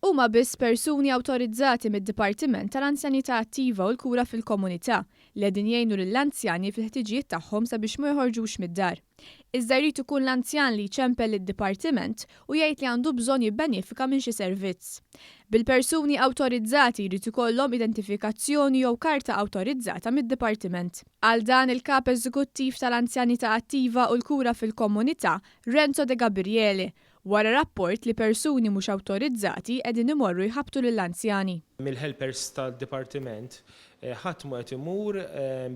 Huma biss persuni awtorizzati mid-dipartiment tal-Anzjanità Attiva u l-Kura fil-Komunità li qegħdin jgħinu lill-anzjani fil-ħtiġijiet tagħhom sabiex ma joħorġux mid-dar. Iżda jrid ikun l-anzjan li jċempel lid-dipartiment u jgħid li għandu bżonn jibbenefika minn xi servizz. Bil-persuni awtorizzati jrid ikollhom identifikazzjoni jew karta awtorizzata mid-dipartiment. Għal dan il-Kap Eżekuttiv tal-Anzjanità Attiva u l-Kura fil-Komunità, Renzo Degabriele, wara rapport li persuni mhux awtorizzati qegħdin imorru jħabbtu lill-anzjani. Mill-helpers tad-dipartiment ħadd ma qed imur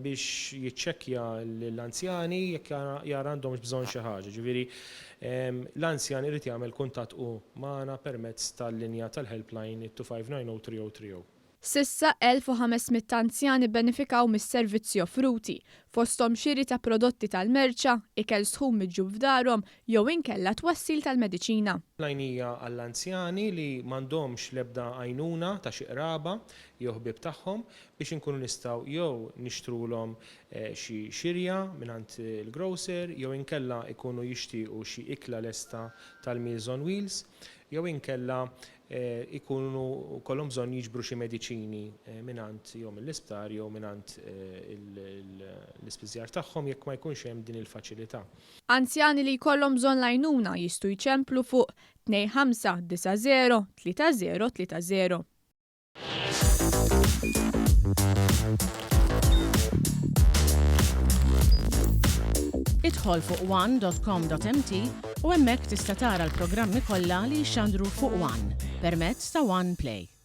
biex jiċċekkja l-anzjani jekk jara għandhom bżonn xi ħaġa. Ġifieri l-anzjan irid jagħmel kuntatt magħna permezz tal-linja tal-helpline 259-03030. Sissa 1500 anzjani benefikaw mis-servizzi offruti, fosthom xiri ta' prodotti tal-merċa, ikel sħum miġġu f'darhom jew inkella twassil tal-mediċina. L-għajnija għall-anzjani li m'għandhomx l-ebda għajnuna ta' xi qraba jew ħbieb tagħhom biex inkunu nistgħu jew nixtrulhom xi xirja mingħand il-grocer jew inkella jkunu jixtiequ xi ikla lesta tal-Meals on Wheels jew inkella ikunu kollhom bżonn jiġbru xi mediċini mingħand jew mill-isptar jew mingħand l-ispiżjar tagħhom jekk ma jkunx hemm din il-faċilità. Anzjani li jkollhom bżonn l-għajnuna jistgħu jċemplu fuq 2590 3030. Idħol fuq one.com.mt u hemmhekk tista' tara l-programmi kollha li jxandru fuq One permezz ta' One Play.